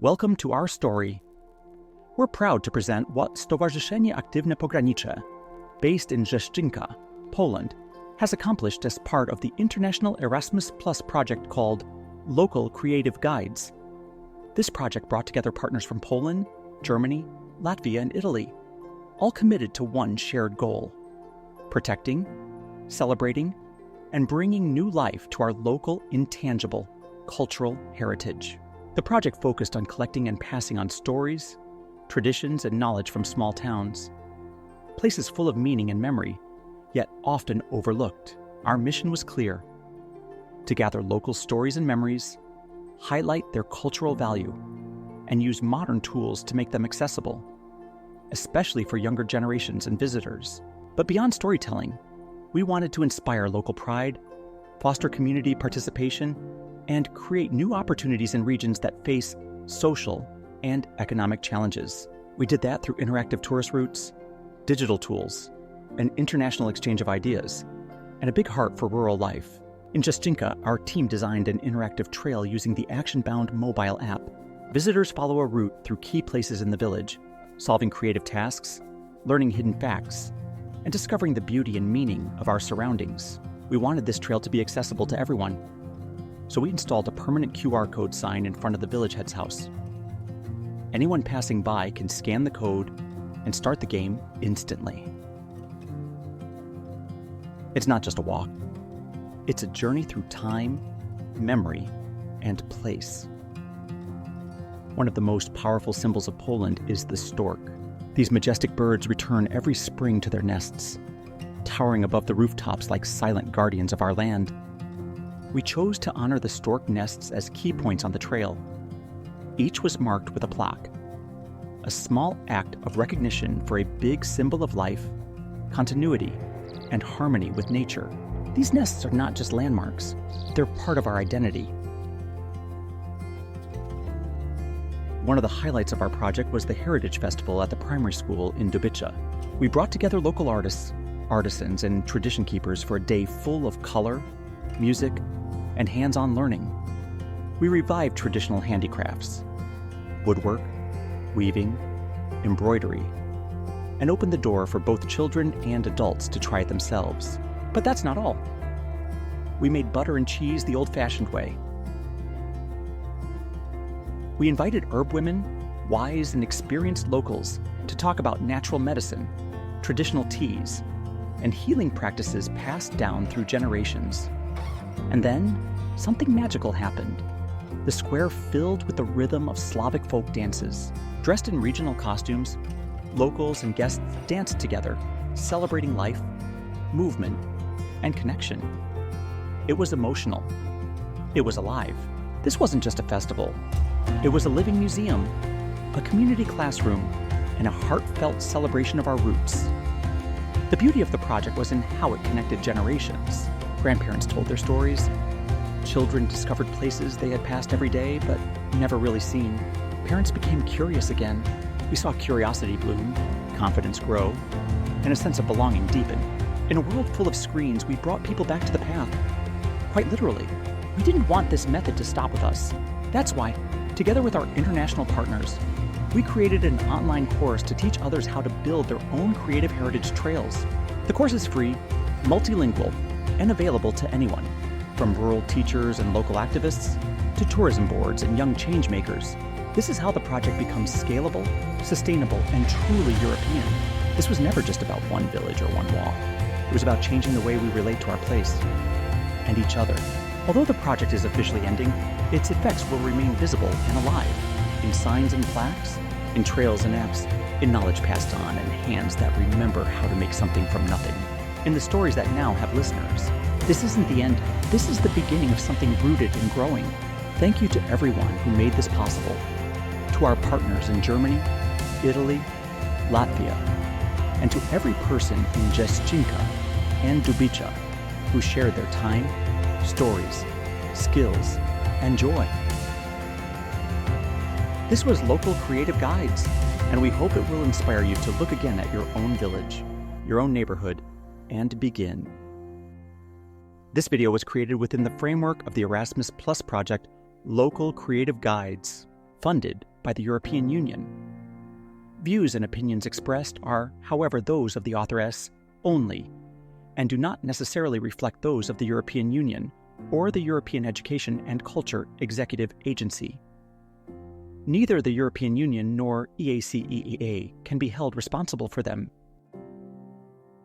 Welcome to our story. We're proud to present what Stowarzyszenie Aktywne Pogranicze, based in Rzeszczynka, Poland, has accomplished as part of the international Erasmus Plus project called Local Creative Guides. This project brought together partners from Poland, Germany, Latvia, and Italy, all committed to one shared goal: protecting, celebrating, and bringing new life to our local, intangible, cultural heritage. The project focused on collecting and passing on stories, traditions, and knowledge from small towns, places full of meaning and memory, yet often overlooked. Our mission was clear: to gather local stories and memories, highlight their cultural value, and use modern tools to make them accessible, especially for younger generations and visitors. But beyond storytelling, we wanted to inspire local pride, foster community participation, and create new opportunities in regions that face social and economic challenges. We did that through interactive tourist routes, digital tools, an international exchange of ideas, and a big heart for rural life. In Rzeszczynka, our team designed an interactive trail using the action-bound mobile app. Visitors follow a route through key places in the village, solving creative tasks, learning hidden facts, and discovering the beauty and meaning of our surroundings. We wanted this trail to be accessible to everyone, so we installed a permanent QR code sign in front of the village head's house. Anyone passing by can scan the code and start the game instantly. It's not just a walk. It's a journey through time, memory, and place. One of the most powerful symbols of Poland is the stork. These majestic birds return every spring to their nests, towering above the rooftops like silent guardians of our land. We chose to honor the stork nests as key points on the trail. Each was marked with a plaque, a small act of recognition for a big symbol of life, continuity, and harmony with nature. These nests are not just landmarks, they're part of our identity. One of the highlights of our project was the Heritage Festival at the primary school in Dubica. We brought together local artists, artisans, and tradition keepers for a day full of color, music, and hands-on learning. We revived traditional handicrafts, woodwork, weaving, embroidery, and opened the door for both children and adults to try it themselves. But that's not all. We made butter and cheese the old-fashioned way. We invited herb women, wise and experienced locals to talk about natural medicine, traditional teas, and healing practices passed down through generations. And then, something magical happened. The square filled with the rhythm of Slavic folk dances. Dressed in regional costumes, locals and guests danced together, celebrating life, movement, and connection. It was emotional. It was alive. This wasn't just a festival. It was a living museum, a community classroom, and a heartfelt celebration of our roots. The beauty of the project was in how it connected generations. Grandparents told their stories. Children discovered places they had passed every day but never really seen. Parents became curious again. We saw curiosity bloom, confidence grow, and a sense of belonging deepen. In a world full of screens, we brought people back to the path. Quite literally. We didn't want this method to stop with us. That's why, together with our international partners, we created an online course to teach others how to build their own creative heritage trails. The course is free, multilingual, and available to anyone, from rural teachers and local activists to tourism boards and young change makers. This is how the project becomes scalable, sustainable, and truly European. This was never just about one village or one wall. It was about changing the way we relate to our place and each other. Although the project is officially ending, its effects will remain visible and alive in signs and plaques, in trails and apps, in knowledge passed on, and hands that remember how to make something from nothing, in the stories that now have listeners. This isn't the end. This is the beginning of something rooted and growing. Thank you to everyone who made this possible. To our partners in Germany, Italy, Latvia, and to every person in Rzeszczynka and Dubica who shared their time, stories, skills, and joy. This was Local Creative Guides, and we hope it will inspire you to look again at your own village, your own neighborhood, and begin. This video was created within the framework of the Erasmus Plus project Local Creative Guides, funded by the European Union. Views and opinions expressed are, however, those of the authoress only, and do not necessarily reflect those of the European Union or the European Education and Culture Executive Agency. Neither the European Union nor EACEA can be held responsible for them